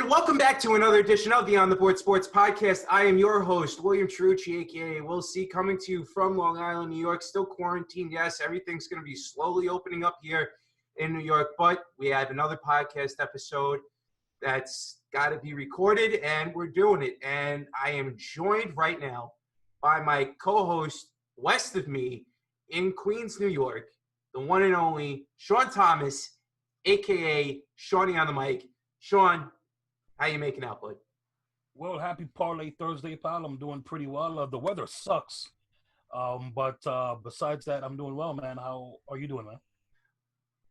And welcome back to another edition of the On the Board Sports Podcast. I am your host, William Trucci, a.k.a. Will C., coming to you from Long Island, New York. Still quarantined. Yes, everything's going to be slowly opening up here in New York, but we have another podcast episode that's got to be recorded, and we're doing it. And I am joined right now by my co-host west of me in Queens, New York, the one and only Sean Thomas, a.k.a. Shawnee on the mic. Sean, how you making out, bud? Well, happy Parlay Thursday, pal. I'm doing pretty well. The weather sucks, but besides that, I'm doing well, man. How are you doing, man?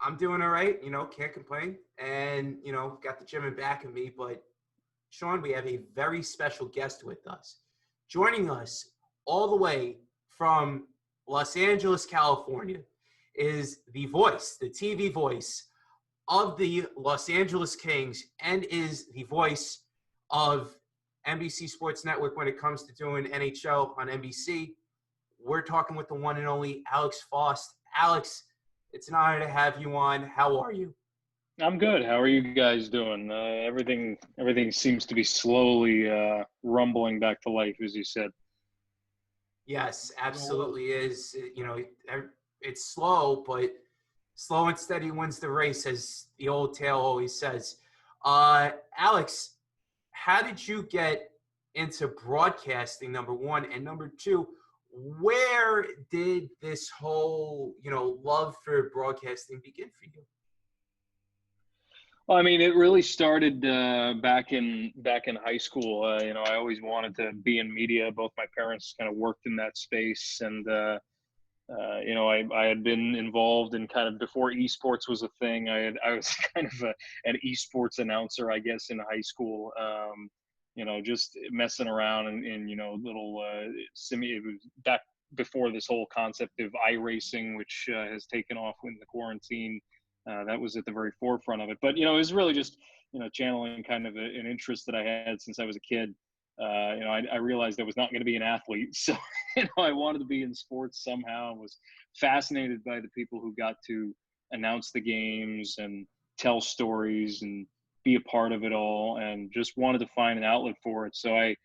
I'm doing all right. Can't complain. And, got the gym in back of me. But, Sean, we have a very special guest with us. Joining us all the way from Los Angeles, California, is the voice, the TV voice of the Los Angeles Kings, and is the voice of NBC Sports Network when it comes to doing NHL on NBC. We're talking with the one and only Alex Faust. Alex, it's an honor to have you on. How are you? I'm good. How are you guys doing? Everything seems to be slowly rumbling back to life, as you said. Yes, absolutely is. It's slow, but slow and steady wins the race, as the old tale always says. Alex, how did you get into broadcasting, number one? And number two, where did this whole, love for broadcasting begin for you? Well, I mean, it really started back in high school. I always wanted to be in media. Both my parents kind of worked in that space, and I had been involved in kind of before esports was a thing. I was kind of an esports announcer, I guess, in high school. Just messing around in little it was back before this whole concept of iRacing, which has taken off in the quarantine. That was at the very forefront of it. But it was really just channeling kind of an interest that I had since I was a kid. I realized I was not going to be an athlete. So, I wanted to be in sports somehow. I was fascinated by the people who got to announce the games and tell stories and be a part of it all, and just wanted to find an outlet for it. So I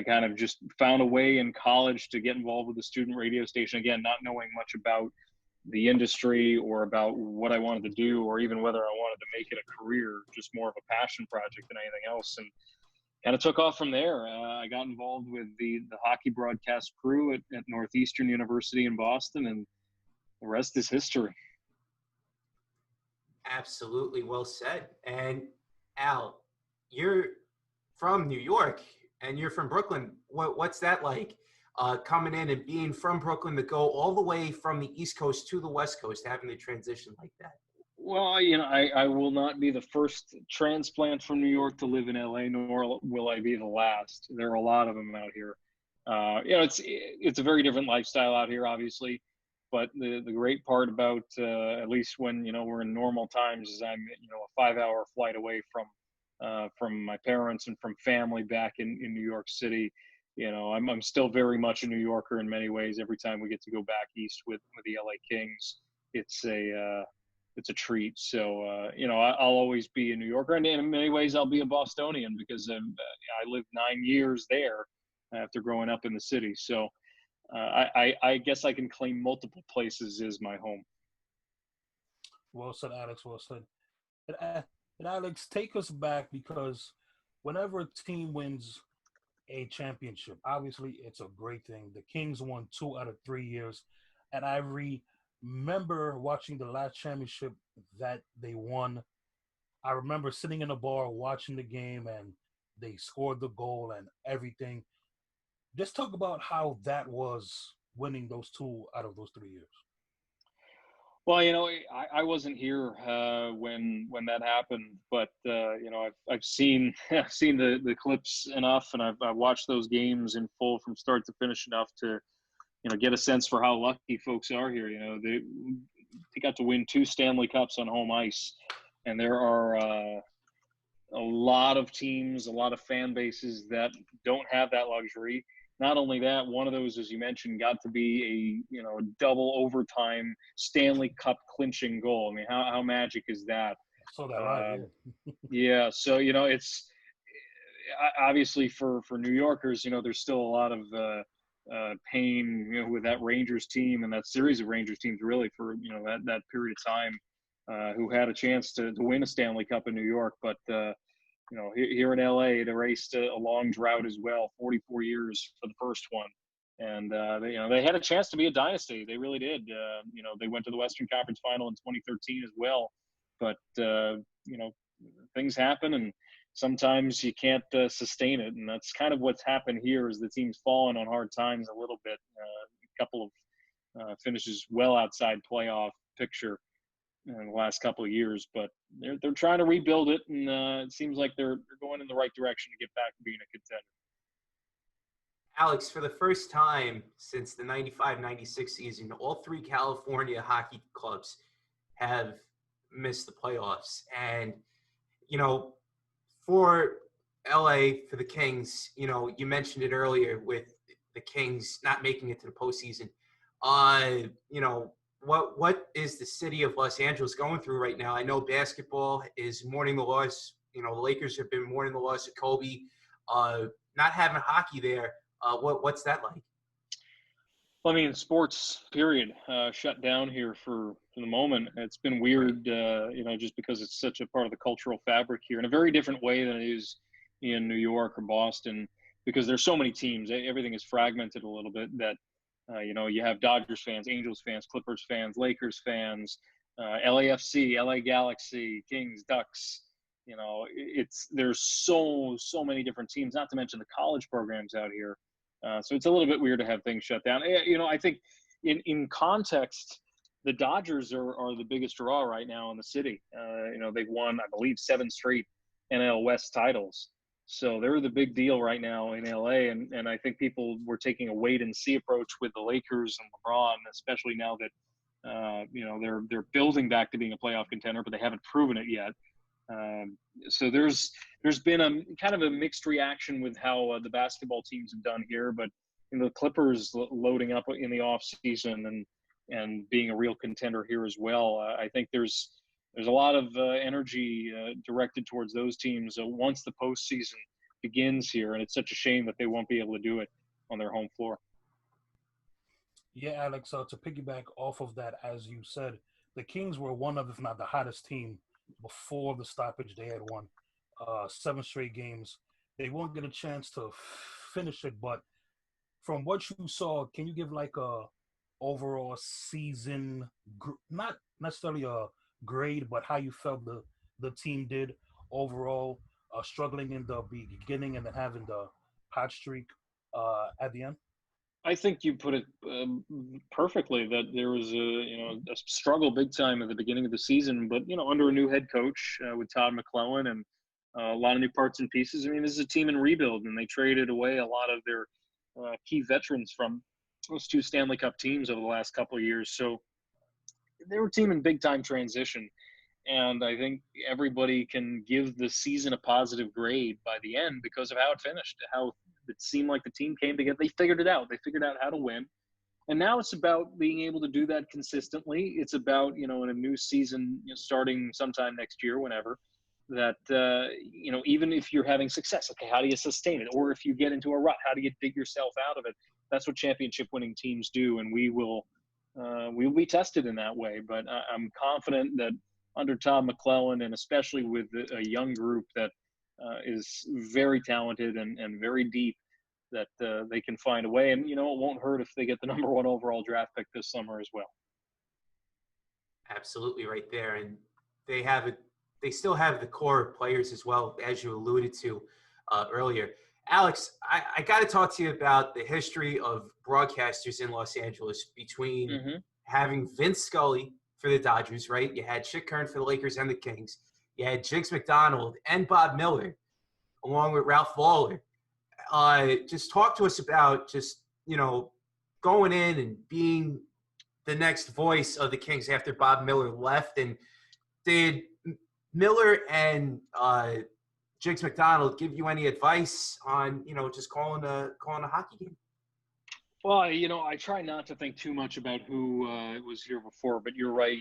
kind of just found a way in college to get involved with the student radio station, again, not knowing much about the industry or about what I wanted to do, or even whether I wanted to make it a career, just more of a passion project than anything else. And kind of took off from there. I got involved with the hockey broadcast crew at Northeastern University in Boston, and the rest is history. Absolutely, well said. And Al, you're from New York and you're from Brooklyn. What's that like, coming in and being from Brooklyn to go all the way from the East Coast to the West Coast, having the transition like that? Well, I will not be the first transplant from New York to live in LA, nor will I be the last. There are a lot of them out here. It's a very different lifestyle out here, obviously. But the great part about, at least when, we're in normal times, is I'm, a 5-hour flight away from my parents and from family back in New York City. I'm still very much a New Yorker in many ways. Every time we get to go back east with the LA Kings, it's a treat. So, I'll always be a New Yorker. And in many ways, I'll be a Bostonian because I lived 9 years there after growing up in the city. So I guess I can claim multiple places as my home. Well said, Alex. Well said. And Alex, take us back, because whenever a team wins a championship, obviously it's a great thing. The Kings won 2 out of 3 years. And I remember watching the last championship that they won. I remember sitting in a bar watching the game, and they scored the goal and everything. Just talk about how that was, winning those 2 out of those 3 years. Well, I wasn't here when that happened, but I've seen the clips enough, and I've watched those games in full from start to finish enough to get a sense for how lucky folks are here. They got to win 2 Stanley Cups on home ice, and there are a lot of teams, a lot of fan bases that don't have that luxury. Not only that, one of those, as you mentioned, got to be a double overtime Stanley Cup clinching goal. I mean, how magic is that? saw that live. Yeah. Yeah, so it's obviously for New Yorkers, there's still a lot of pain, with that Rangers team and that series of Rangers teams, really, for that period of time, who had a chance to win a Stanley Cup in New York, but here in LA, it erased a long drought as well, 44 years for the first one. And they had a chance to be a dynasty. They really did. They went to the Western Conference Final in 2013 as well, but things happen, and sometimes you can't sustain it, and that's kind of what's happened here. Is the team's fallen on hard times a little bit. A couple of finishes well outside playoff picture in the last couple of years, but they're trying to rebuild it, and it seems like they're going in the right direction to get back to being a contender. Alex, for the first time since the 95-96 season, all three California hockey clubs have missed the playoffs. And, for LA, for the Kings, you mentioned it earlier with the Kings not making it to the postseason. What is the city of Los Angeles going through right now? I know basketball is mourning the loss. The Lakers have been mourning the loss of Kobe. Not having hockey there, what's that like? Well, I mean, sports, period, shut down here for the moment. It's been weird, just because it's such a part of the cultural fabric here in a very different way than it is in New York or Boston, because there's so many teams. Everything is fragmented a little bit that, you have Dodgers fans, Angels fans, Clippers fans, Lakers fans, LAFC, LA Galaxy, Kings, Ducks. There's so many different teams, not to mention the college programs out here. So it's a little bit weird to have things shut down. I think in context, the Dodgers are the biggest draw right now in the city. They've won, I believe, 7 straight NL West titles. So they're the big deal right now in LA. And I think people were taking a wait and see approach with the Lakers and LeBron, especially now that, they're building back to being a playoff contender, but they haven't proven it yet. So there's been a kind of a mixed reaction with how the basketball teams have done here, but the Clippers loading up in the off season and being a real contender here as well. I think there's a lot of energy directed towards those teams once the postseason begins here, and it's such a shame that they won't be able to do it on their home floor. Yeah, Alex, to piggyback off of that, as you said, the Kings were one of, if not the hottest team before the stoppage. They had won 7 straight games. They won't get a chance to finish it, but from what you saw, can you give like a overall season, not necessarily a grade, but how you felt the team did overall, struggling in the beginning and then having the hot streak at the end? I think you put it perfectly, that there was a struggle big time at the beginning of the season, but under a new head coach with Todd McClellan and a lot of new parts and pieces. I mean, this is a team in rebuild, and they traded away a lot of their key veterans from those 2 Stanley Cup teams over the last couple of years. So they were a team in big time transition, and I think everybody can give the season a positive grade by the end because of how it finished, how it seemed like the team came together. They figured it out. They figured out how to win. And now it's about being able to do that consistently. It's about, in a new season, starting sometime next year, whenever, that, even if you're having success, okay, how do you sustain it? Or if you get into a rut, how do you dig yourself out of it? That's what championship winning teams do. And we will be tested in that way. But I'm confident that under Todd McClellan, and especially with a young group that is very talented and very deep, that they can find a way. And, it won't hurt if they get the number 1 overall draft pick this summer as well. Absolutely right there. And they still have the core players as well, as you alluded to earlier. Alex, I got to talk to you about the history of broadcasters in Los Angeles between having Vince Scully for the Dodgers, right? You had Chick Kern for the Lakers and the Kings. You had Jinx McDonald and Bob Miller, along with Ralph Lawler. Just talk to us about going in and being the next voice of the Kings after Bob Miller left. And did Miller and Jinx McDonald give you any advice on just calling a hockey game? Well, I try not to think too much about who was here before, but you're right.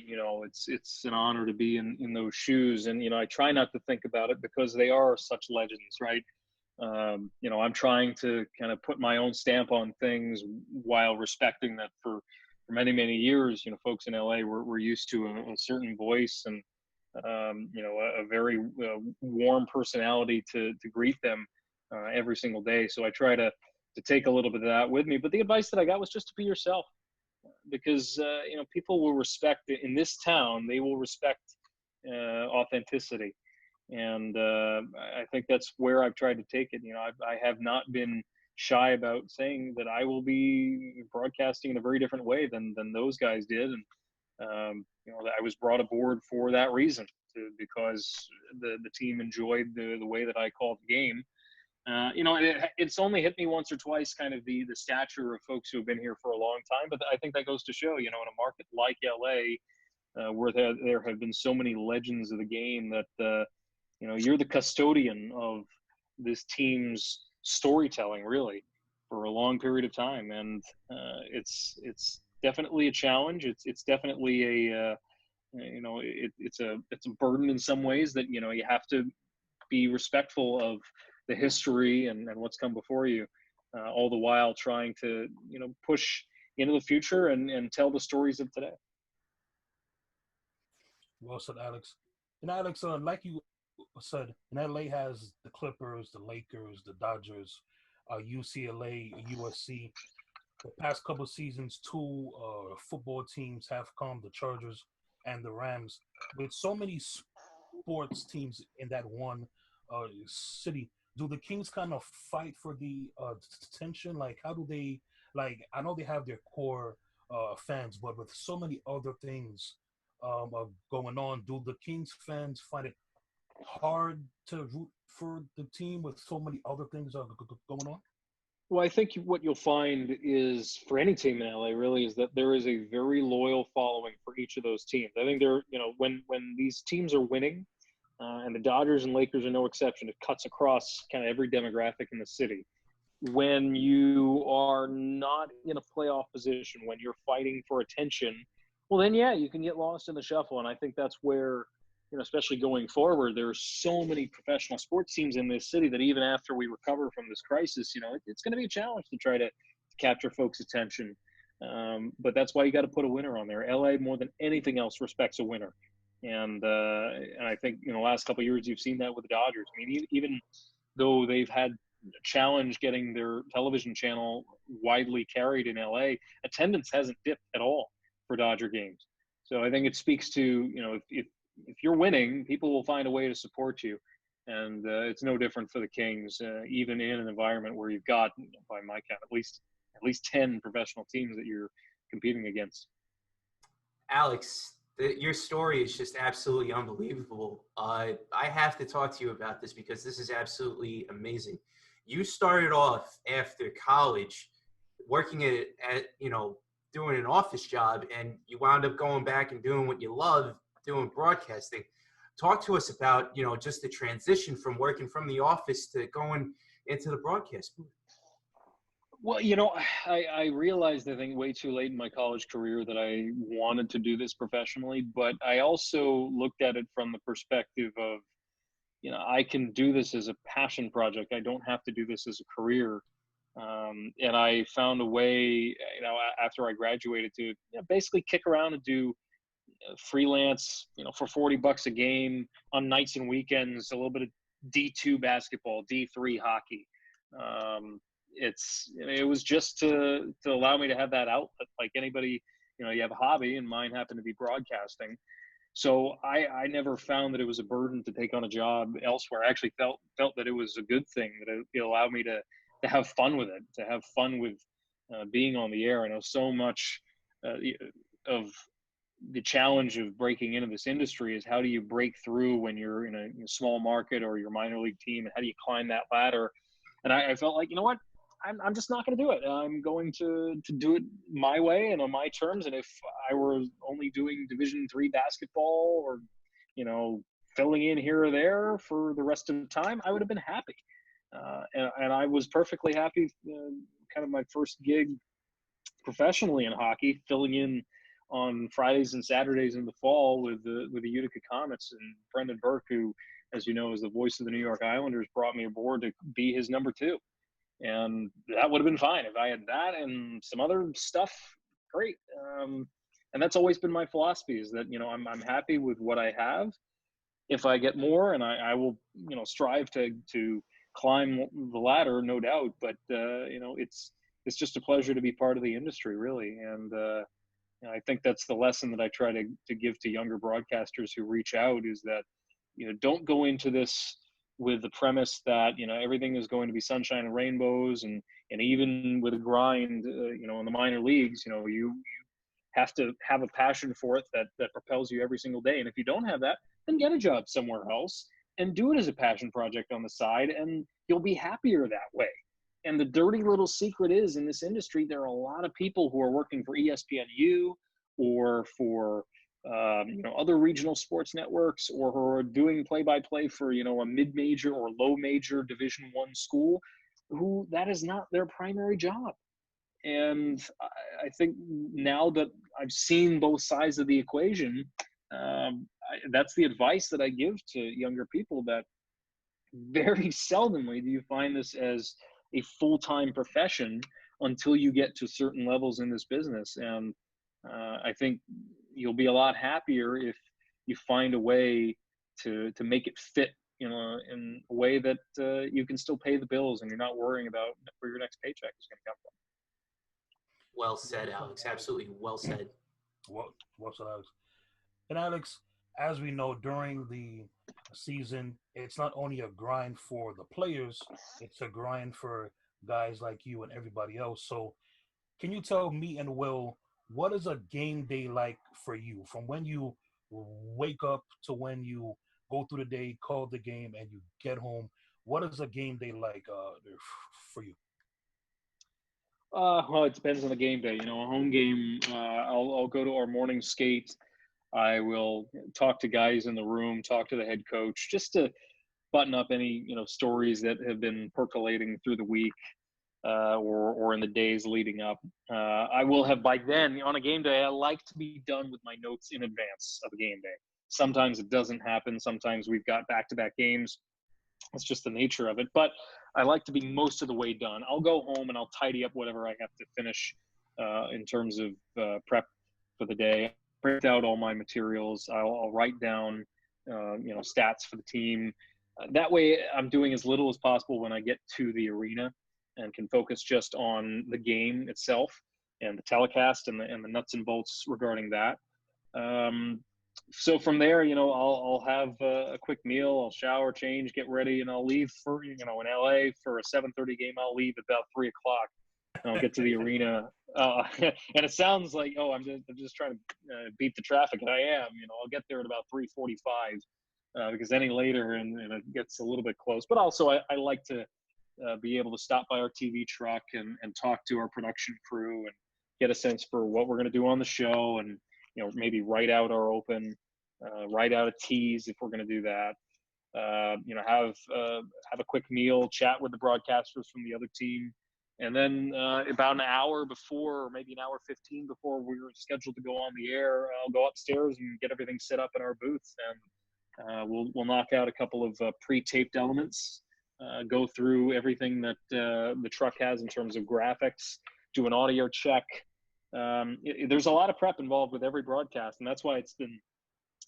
It's an honor to be in those shoes, and I try not to think about it because they are such legends, right? I'm trying to kind of put my own stamp on things while respecting that for many many years. Folks in LA were used to a certain voice and a very warm personality to greet them every single day. So I try to take a little bit of that with me. But the advice that I got was just to be yourself, because people will respect in this town. They will respect authenticity, and I think that's where I've tried to take it. I have not been shy about saying that I will be broadcasting in a very different way than those guys did, and I was brought aboard for that reason, because the team enjoyed the way that I called the game. It's only hit me once or twice, kind of the stature of folks who have been here for a long time. But I think that goes to show, in a market like LA, where there have been so many legends of the game, that you're the custodian of this team's storytelling, really, for a long period of time, and it's definitely a challenge. It's definitely it's a burden in some ways, that you have to be respectful of the history and what's come before you, all the while trying to push into the future and tell the stories of today. Well said, Alex. And Alex, like you said, and LA has the Clippers, the Lakers, the Dodgers, UCLA, USC. The past couple of seasons, two football teams have come, the Chargers and the Rams. With so many sports teams in that one city, do the Kings kind of fight for the attention? Like, how do they, I know they have their core fans, but with so many other things going on, do the Kings fans find it hard to root for the team with so many other things going on? Well, I think what you'll find is, for any team in LA, really, is that there is a very loyal following for each of those teams. I think when these teams are winning, and the Dodgers and Lakers are no exception, it cuts across kind of every demographic in the city. When you are not in a playoff position, when you're fighting for attention, well, then, yeah, you can get lost in the shuffle. And I think that's where, especially going forward, there are so many professional sports teams in this city that even after we recover from this crisis, it's going to be a challenge to try to capture folks' attention. But that's why you got to put a winner on there. LA, more than anything else, respects a winner. And I think, the last couple of years, you've seen that with the Dodgers. I mean, even though they've had a challenge getting their television channel widely carried in LA, attendance hasn't dipped at all for Dodger games. So I think it speaks to, if you're winning, people will find a way to support you. And it's no different for the Kings, even in an environment where you've got, by my count, at least 10 professional teams that you're competing against. Alex, your story is just absolutely unbelievable. I have to talk to you about this because this is absolutely amazing. You started off after college working at doing an office job, and you wound up going back and doing what you love, doing broadcasting. Talk to us about, just the transition from working from the office to going into the broadcast booth. Well, I realized, I think, way too late in my college career that I wanted to do this professionally, but I also looked at it from the perspective of, I can do this as a passion project. I don't have to do this as a career. And I found a way, after I graduated, to basically kick around and do freelance, for $40 a game on nights and weekends, a little bit of D2 basketball, D3 hockey. It was just to allow me to have that outlet. Like anybody, you have a hobby, and mine happened to be broadcasting. So I never found that it was a burden to take on a job elsewhere. I actually felt that it was a good thing, that it allowed me to have fun with it, to have fun with being on the air. I know so much of the challenge of breaking into this industry is, how do you break through when you're in a small market or your minor league team, and how do you climb that ladder? And I felt like, what, I'm just not going to do it. I'm going to do it my way and on my terms. And if I were only doing Division III basketball, or, filling in here or there for the rest of the time, I would have been happy. And I was perfectly happy. Kind of my first gig professionally in hockey, filling in on Fridays and Saturdays in the fall with the Utica Comets. And Brendan Burke, who, as you know, is the voice of the New York Islanders, brought me aboard to be his number two. And that would have been fine if I had that and some other stuff. Great. And that's always been my philosophy, is that, I'm happy with what I have. If I get more, and I will, strive to climb the ladder, no doubt. But, it's just a pleasure to be part of the industry, really. And I think that's the lesson that I try to give to younger broadcasters who reach out, is that, don't go into this with the premise that, everything is going to be sunshine and rainbows. And even with a grind, in the minor leagues, you have to have a passion for it that propels you every single day. And if you don't have that, then get a job somewhere else and do it as a passion project on the side, and you'll be happier that way. And the dirty little secret is, in this industry, there are a lot of people who are working for ESPNU or for other regional sports networks, or who are doing play-by-play for a mid-major or low-major Division I school, who that is not their primary job. And I think now that I've seen both sides of the equation, that's the advice that I give to younger people, that very seldomly do you find this as a full-time profession until you get to certain levels in this business. And I think you'll be a lot happier if you find a way to make it fit, in a way that you can still pay the bills and you're not worrying about where your next paycheck is going to come from. Well said, Alex. Absolutely well said. Well said, Alex. And Alex, as we know, during the season, it's not only a grind for the players, it's a grind for guys like you and everybody else. So can you tell me and Will, what is a game day like for you, from when you wake up to when you go through the day, call the game, and you get home? What is a game day like for you? Well, it depends on the game day. A home game, I'll go to our morning skate. I will talk to guys in the room, talk to the head coach, just to button up any, stories that have been percolating through the week, or in the days leading up. I will have, by then, on a game day, I like to be done with my notes in advance of a game day. Sometimes it doesn't happen. Sometimes we've got back-to-back games. It's just the nature of it. But I like to be most of the way done. I'll go home and I'll tidy up whatever I have to finish in terms of prep for the day. Print out all my materials. I'll write down, stats for the team. That way I'm doing as little as possible when I get to the arena, and can focus just on the game itself and the telecast and the nuts and bolts regarding that. So from there, I'll have a quick meal, I'll shower, change, get ready, and I'll leave for, in LA for a 7:30 game. I'll leave about 3:00, and I'll get to the arena. And it sounds like, I'm just trying to beat the traffic, and I am. I'll get there at about 3:45, because any later and it gets a little bit close. But also, I like to be able to stop by our TV truck and talk to our production crew and get a sense for what we're going to do on the show, and maybe write out our open, write out a tease if we're going to do that. Have a quick meal, chat with the broadcasters from the other team, and then about an hour before, or maybe an hour 15 before we were scheduled to go on the air, I'll go upstairs and get everything set up in our booth, and we'll knock out a couple of pre-taped elements, go through everything that the truck has in terms of graphics, do an audio check. There's a lot of prep involved with every broadcast, and that's why it's been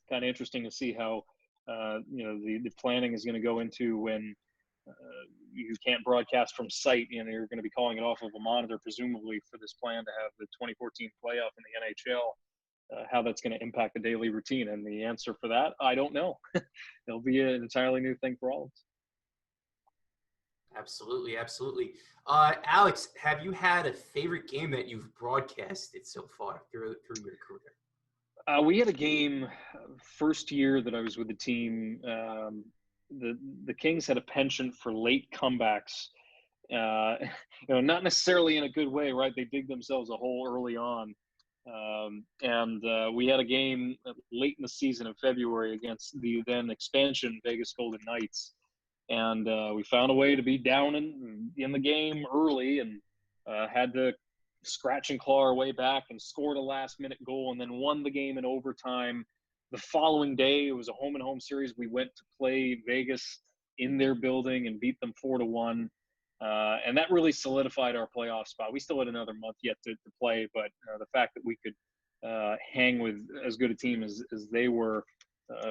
kind of interesting to see how the planning is going to go into when you can't broadcast from site, you're going to be calling it off of a monitor, presumably, for this plan to have the 2014 playoff in the NHL. How that's going to impact the daily routine, and the answer for that, I don't know. It'll be an entirely new thing for all of us. Absolutely, absolutely. Alex, have you had a favorite game that you've broadcasted so far through your career? We had a game first year that I was with the team. The Kings had a penchant for late comebacks. Not necessarily in a good way, right? They dig themselves a hole early on. And we had a game late in the season in February against the then expansion Vegas Golden Knights. And we found a way to be down in the game early, and had to scratch and claw our way back and scored a last-minute goal and then won the game in overtime. The following day, it was a home-and-home series. We went to play Vegas in their building and beat them 4-1. And that really solidified our playoff spot. We still had another month yet to play, but the fact that we could hang with as good a team as they were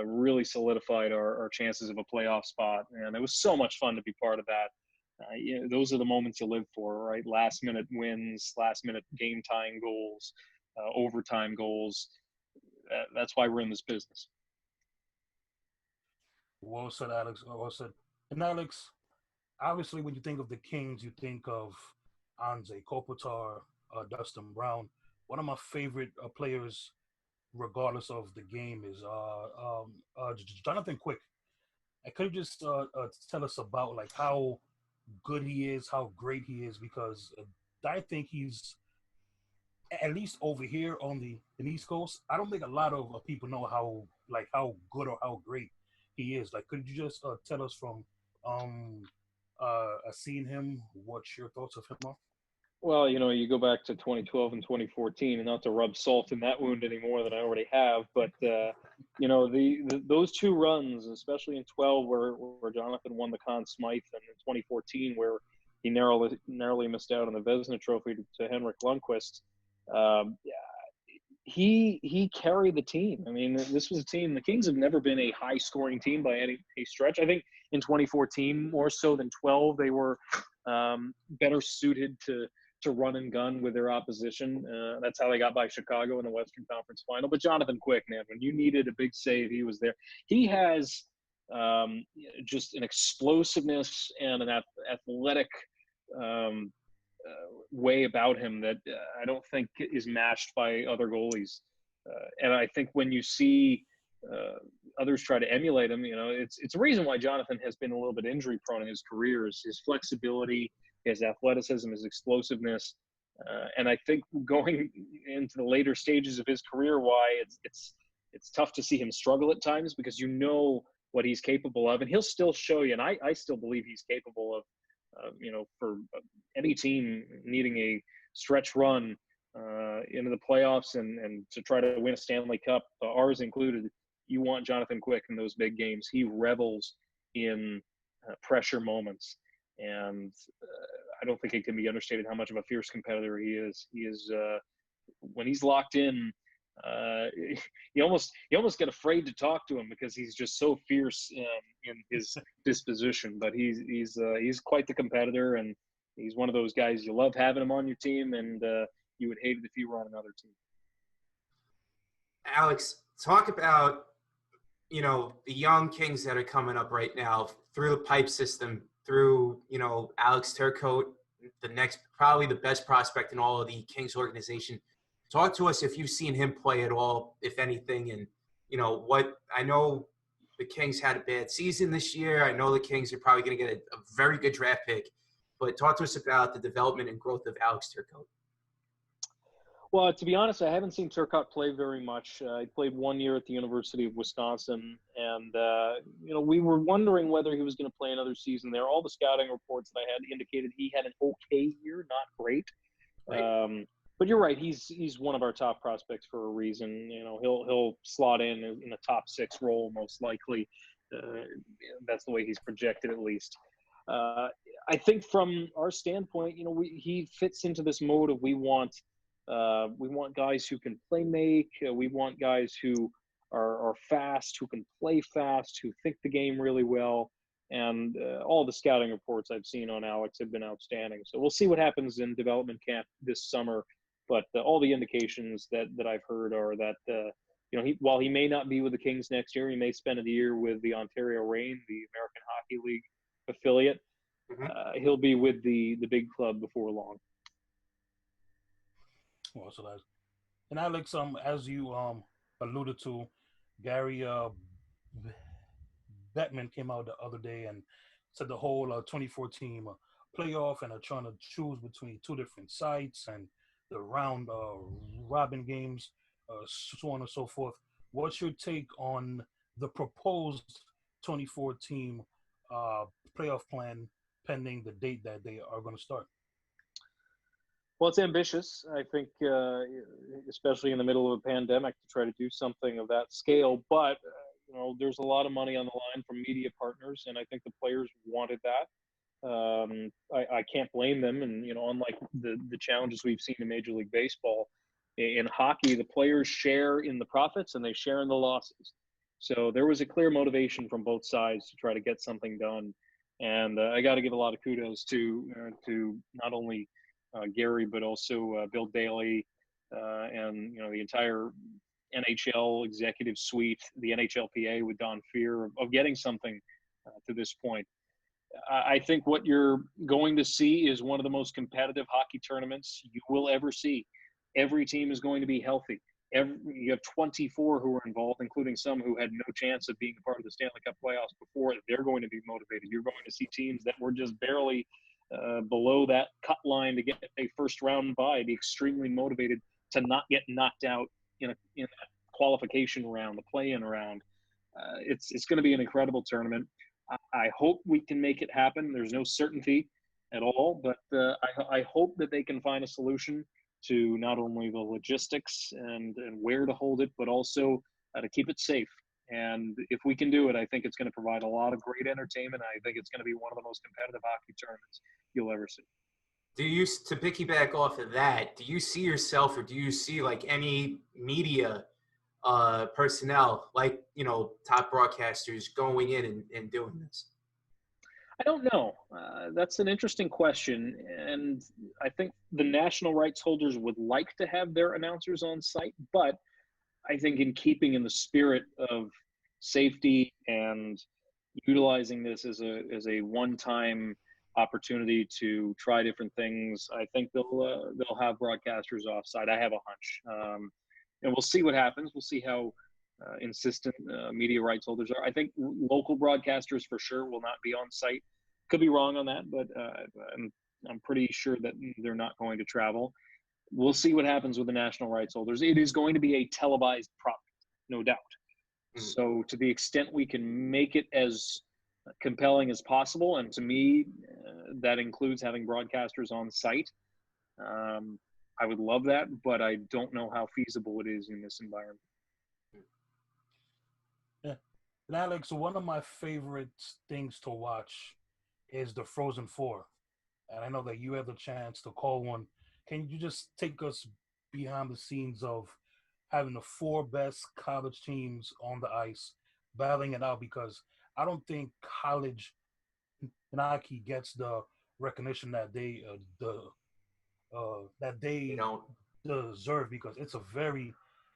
really solidified our chances of a playoff spot. And it was so much fun to be part of that. Those are the moments you live for, right? Last minute wins, last minute game tying goals, overtime goals. That's why we're in this business. Well said, Alex. Well said. And Alex, obviously, when you think of the Kings, you think of Anze Kopitar, Dustin Brown. One of my favorite players, regardless of the game, is Jonathan Quick. Could you just tell us about like how good he is, how great he is? Because I think he's, at least over here on the East Coast, I don't think a lot of people know how good or how great he is. Like, could you just tell us from seeing him, what's your thoughts of him are? Well, you go back to 2012 and 2014, and not to rub salt in that wound any more than I already have, but those two runs, especially in 12 where Jonathan won the Conn Smythe, and in 2014 where he narrowly missed out on the Vezina Trophy to Henrik Lundqvist. He carried the team. I mean, this was a team. The Kings have never been a high-scoring team by any stretch. I think in 2014, more so than 12, they were better suited to run and gun with their opposition. That's how they got by Chicago in the Western Conference Final. But Jonathan Quick, man, when you needed a big save, he was there. He has just an explosiveness and an athletic way about him that I don't think is matched by other goalies. And I think when you see others try to emulate him, it's a reason why Jonathan has been a little bit injury prone in his career, is his flexibility, his athleticism, his explosiveness. And I think going into the later stages of his career, why it's tough to see him struggle at times, because what he's capable of, and he'll still show you. And I still believe he's capable of, for any team needing a stretch run into the playoffs and to try to win a Stanley Cup, ours included. You want Jonathan Quick in those big games. He revels in pressure moments, and I don't think it can be understated how much of a fierce competitor he is. He is when he's locked in. You almost get afraid to talk to him because he's just so fierce in his disposition. But he's quite the competitor, and he's one of those guys you love having him on your team, and you would hate it if he were on another team. Alex, talk about the young Kings that are coming up right now through the pipe system, through Alex Turcotte, the next, probably the best prospect in all of the Kings organization. Talk to us if you've seen him play at all, if anything, and what I know. The Kings had a bad season this year. I know the Kings are probably going to get a very good draft pick, but talk to us about the development and growth of Alex Turcotte. Well, to be honest, I haven't seen Turcotte play very much. He played 1 year at the University of Wisconsin, and we were wondering whether he was going to play another season there. All the scouting reports that I had indicated he had an okay year, not great. Right. But you're right. He's one of our top prospects for a reason. He'll slot in a top 6 role most likely. That's the way he's projected, at least. I think from our standpoint, he fits into this mode of we want guys who can play make. We want guys who are fast, who can play fast, who think the game really well. And all the scouting reports I've seen on Alex have been outstanding. So we'll see what happens in development camp this summer. But all the indications that I've heard are that, while he may not be with the Kings next year, he may spend a year with the Ontario Reign, the American Hockey League affiliate. Mm-hmm. He'll be with the big club before long. Well, so that's, and Alex, as you alluded to, Gary Bettman came out the other day and said the whole 2014 playoff and are trying to choose between 2 different sites and the round robin games, so on and so forth. What's your take on the proposed 2014 playoff plan pending the date that they are going to start? Well, it's ambitious, I think, especially in the middle of a pandemic, to try to do something of that scale. But there's a lot of money on the line from media partners, and I think the players wanted that. I can't blame them. And unlike the challenges we've seen in Major League Baseball, in hockey, the players share in the profits and they share in the losses. So there was a clear motivation from both sides to try to get something done. And I got to give a lot of kudos to not only Gary, but also Bill Daly, and the entire NHL executive suite, the NHLPA with Don Fear, of getting something to this point. I think what you're going to see is one of the most competitive hockey tournaments you will ever see. Every team is going to be healthy. You have 24 who are involved, including some who had no chance of being a part of the Stanley Cup playoffs before. They're going to be motivated. You're going to see teams that were just barely below that cut line to get a first round bye be extremely motivated to not get knocked out in a qualification round, the play-in round. It's going to be an incredible tournament. I hope we can make it happen. There's no certainty at all, but I hope that they can find a solution to not only the logistics and where to hold it, but also to keep it safe. And if we can do it, I think it's going to provide a lot of great entertainment. I think it's going to be one of the most competitive hockey tournaments you'll ever see. To piggyback off of that, do you see yourself, or do you see like any media personnel, like top broadcasters, going in and doing this? I don't know. That's an interesting question. And I think the national rights holders would like to have their announcers on site, but I think in keeping in the spirit of safety and utilizing this as a one-time opportunity to try different things, I think they'll have broadcasters offsite. I have a hunch. And we'll see what happens. We'll see how insistent media rights holders are. I think local broadcasters for sure will not be on site. Could be wrong on that, but I'm pretty sure that they're not going to travel. We'll see what happens with the national rights holders. It is going to be a televised product, no doubt. Mm-hmm. So to the extent we can make it as compelling as possible, and to me, that includes having broadcasters on site, I would love that, but I don't know how feasible it is in this environment. Yeah. And Alex, one of my favorite things to watch is the Frozen Four. And I know that you had the chance to call one. Can you just take us behind the scenes of having the four best college teams on the ice, battling it out? Because I don't think college hockey gets the recognition that they deserve, because it's a very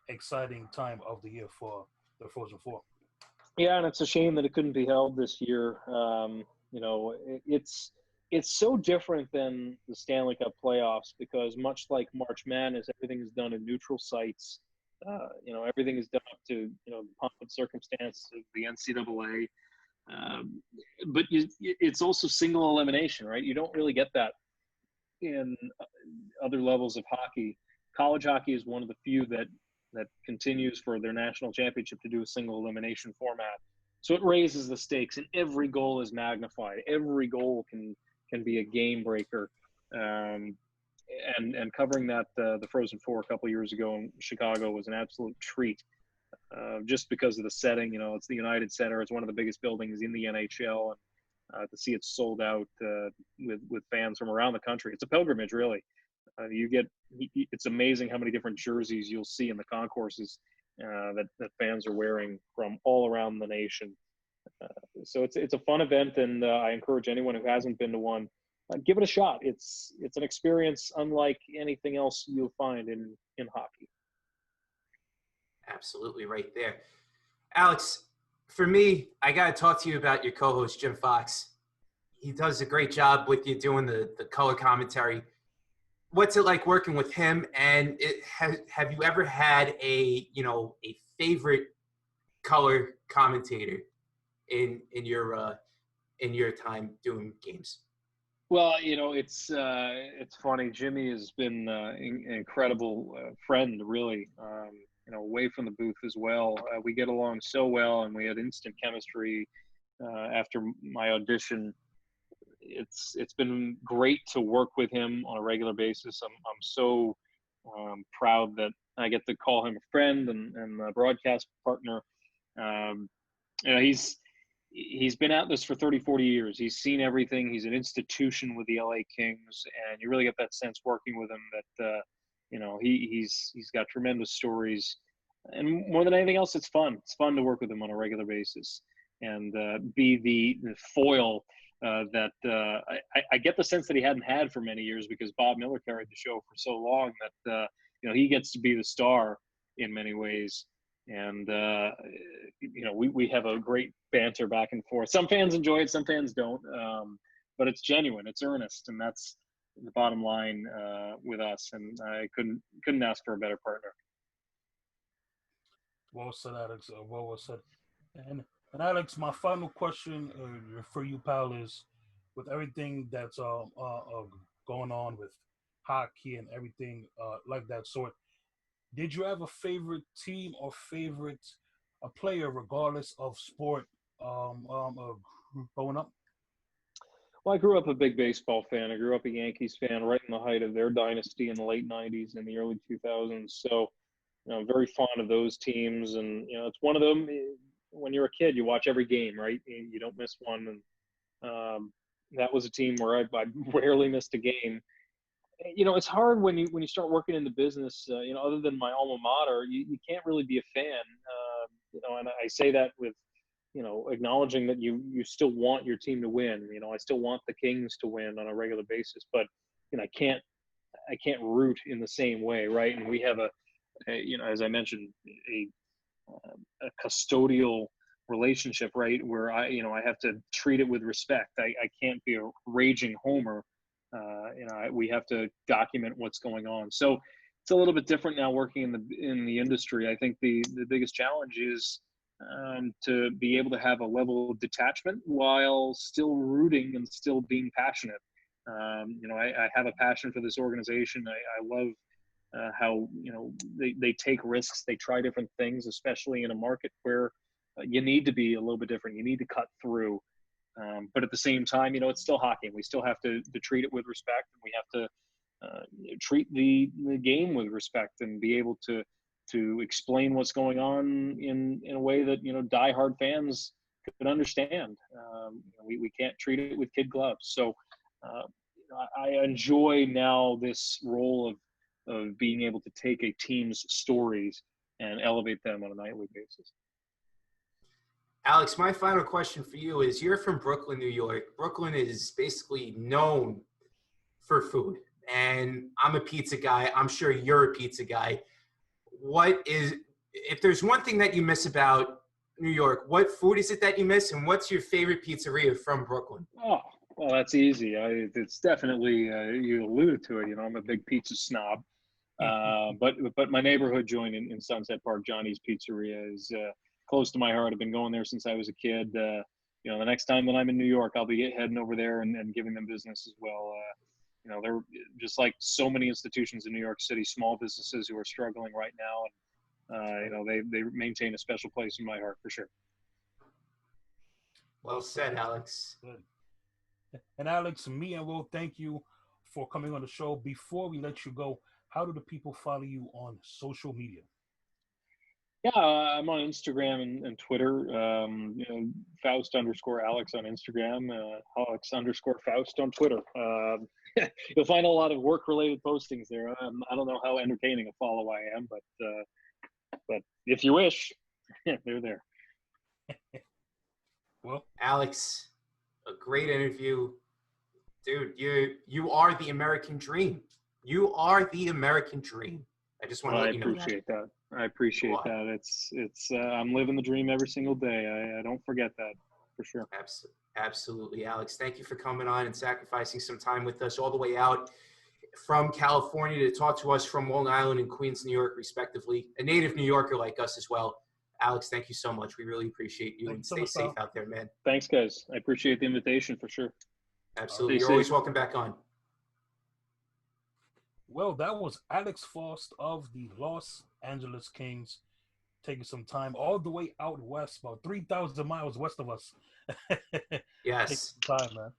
exciting time of the year for the Frozen Four. Yeah, and it's a shame that it couldn't be held this year. It's so different than the Stanley Cup playoffs, because much like March Madness, everything is done in neutral sites. Everything is done up to the pomp and circumstance of the NCAA. But it's also single elimination, right? You don't really get that in other levels of hockey. College hockey is one of the few that continues for their national championship to do a single elimination format. So it raises the stakes, and every goal is magnified. Every goal can be a game breaker. And covering that the Frozen Four a couple of years ago in Chicago was an absolute treat, just because of the setting. It's the United Center. It's one of the biggest buildings in the NHL, and to see it sold out with fans from around the country, it's a pilgrimage, really. It's amazing how many different jerseys you'll see in the concourses that fans are wearing from all around the nation. So it's a fun event, and I encourage anyone who hasn't been to one, give it a shot. It's an experience unlike anything else you'll find in hockey. Absolutely right there. Alex, for me, I got to talk to you about your co-host, Jim Fox. He does a great job with you doing the color commentary. What's it like working with him? And have you ever had a favorite color commentator in your time doing games? Well, it's funny. Jimmy has been an incredible friend, really. Away from the booth as well. We get along so well, and we had instant chemistry after my audition. it's been great to work with him on a regular basis. I'm so proud that I get to call him a friend and a broadcast partner. Um, you know, he's been at this for 30, 40 years. He's seen everything. He's an institution with the LA Kings, and you really get that sense working with him that you know, he's got tremendous stories. And more than anything else, it's fun. It's fun to work with him on a regular basis and be the foil that I get the sense that he hadn't had for many years, because Bob Miller carried the show for so long that you know, he gets to be the star in many ways. And you know, we have a great banter back and forth. Some fans enjoy it, some fans don't, but it's genuine, it's earnest, and that's the bottom line with us. And I couldn't ask for a better partner. Well said, Alex. Well said. And Alex, my final question for you, pal, is with everything that's going on with hockey and everything like that sort. Did you have a favorite team or favorite a player, regardless of sport, growing up? Well, I grew up a big baseball fan. I grew up a Yankees fan right in the height of their dynasty in the late 90s and the early 2000s. So, you know, I'm very fond of those teams. And, you know, it's one of them. When you're a kid, you watch every game, right? You don't miss one. And that was a team where I rarely missed a game. You know, it's hard when you start working in the business, you know, other than my alma mater, you can't really be a fan. You know, and I say that with, you know, acknowledging that you still want your team to win. You know, I still want the Kings to win on a regular basis, but, you know, I can't root in the same way, right? And we have a you know, as I mentioned, a custodial relationship, right, where I have to treat it with respect. I can't be a raging homer. You know, we have to document what's going on. So it's a little bit different now working in the industry. I think the biggest challenge is to be able to have a level of detachment while still rooting and still being passionate. You know, I have a passion for this organization. I love how, you know, they take risks, they try different things, especially in a market where you need to be a little bit different. You need to cut through. But at the same time, you know, it's still hockey. We still have to treat it with respect, and we have to treat the game with respect and be able to explain what's going on in a way that, you know, diehard fans could understand. You know, we can't treat it with kid gloves. So I enjoy now this role of being able to take a team's stories and elevate them on a nightly basis. Alex, my final question for you is, you're from Brooklyn, New York. Brooklyn is basically known for food, and I'm a pizza guy. I'm sure you're a pizza guy. If there's one thing that you miss about New York, what food is it that you miss, and what's your favorite pizzeria from Brooklyn? Oh, well, that's easy. It's definitely, you alluded to it, you know, I'm a big pizza snob. But my neighborhood joint in Sunset Park, Johnny's Pizzeria, is close to my heart. I've been going there since I was a kid. You know, the next time that I'm in New York, I'll be heading over there and giving them business as well. You know, they're just like so many institutions in New York City, small businesses who are struggling right now. And, you know, they maintain a special place in my heart for sure. Well said, Alex. Good. And Alex, me and Will, thank you for coming on the show. Before we let you go, how do the people follow you on social media? Yeah, I'm on Instagram and Twitter. You know, Faust_Alex on Instagram, Alex_Faust on Twitter. You'll find a lot of work-related postings there. I don't know how entertaining a follow I am, but if you wish, they're there. Well, Alex, a great interview. Dude, you are the American dream. You are the American dream. I just want to let you know that. I appreciate that. It's I'm living the dream every single day. I don't forget that for sure. Absolutely, Alex. Thank you for coming on and sacrificing some time with us all the way out from California to talk to us from Long Island and Queens, New York, respectively. A native New Yorker like us as well. Alex, thank you so much. We really appreciate you, and stay safe out there, man. Thanks, guys. I appreciate the invitation for sure. Absolutely. You're always welcome back on. Well, that was Alex Faust of the Los Angeles Kings, taking some time all the way out west, about 3,000 miles west of us. Yes. Take some time, man.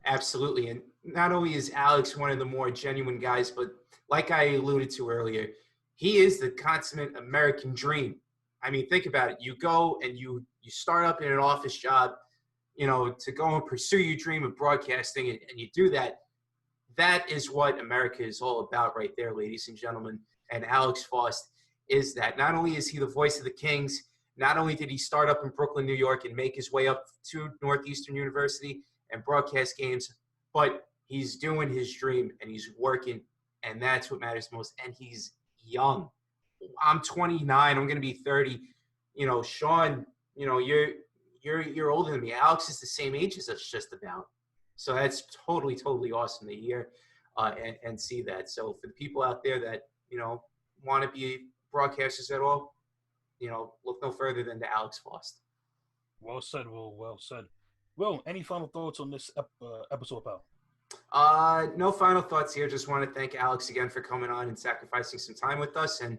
Absolutely. And not only is Alex one of the more genuine guys, but like I alluded to earlier, he is the consummate American dream. I mean, think about it. You go and you start up in an office job, to go and pursue your dream of broadcasting, and you do that. That is what America is all about right there, ladies and gentlemen. And Alex Faust is that. Not only is he the voice of the Kings, not only did he start up in Brooklyn, New York, and make his way up to Northeastern University and broadcast games, but he's doing his dream and he's working, and that's what matters most. And he's young. I'm 29. I'm going to be 30. Sean, you're older than me. Alex is the same age as us, just about. So that's totally, totally awesome to hear and see that. So for the people out there that want to be broadcasters at all, look no further than to Alex Faust. Well said, Will. Well said. Will, any final thoughts on this episode, pal? No final thoughts here. Just want to thank Alex again for coming on and sacrificing some time with us. And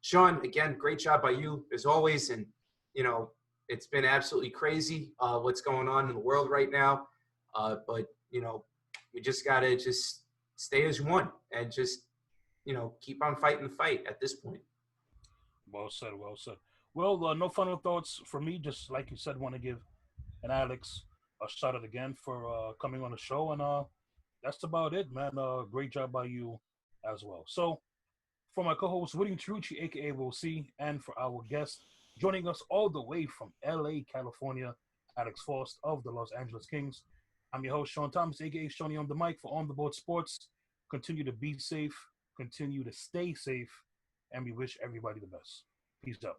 Sean, again, great job by you as always. And, it's been absolutely crazy what's going on in the world right now. But, we just got to just stay as one and just, keep on fighting the fight at this point. Well said, well said. Well, no final thoughts for me. Just like you said, want to give and Alex a shout out again for coming on the show. And that's about it, man. Great job by you as well. So for my co-host, William Trucci, a.k.a. Will C, and for our guest, joining us all the way from L.A., California, Alex Faust of the Los Angeles Kings. I'm your host, Sean Thomas, a.k.a. Shawnee on the mic for On the Board Sports. Continue to be safe, continue to stay safe, and we wish everybody the best. Peace out.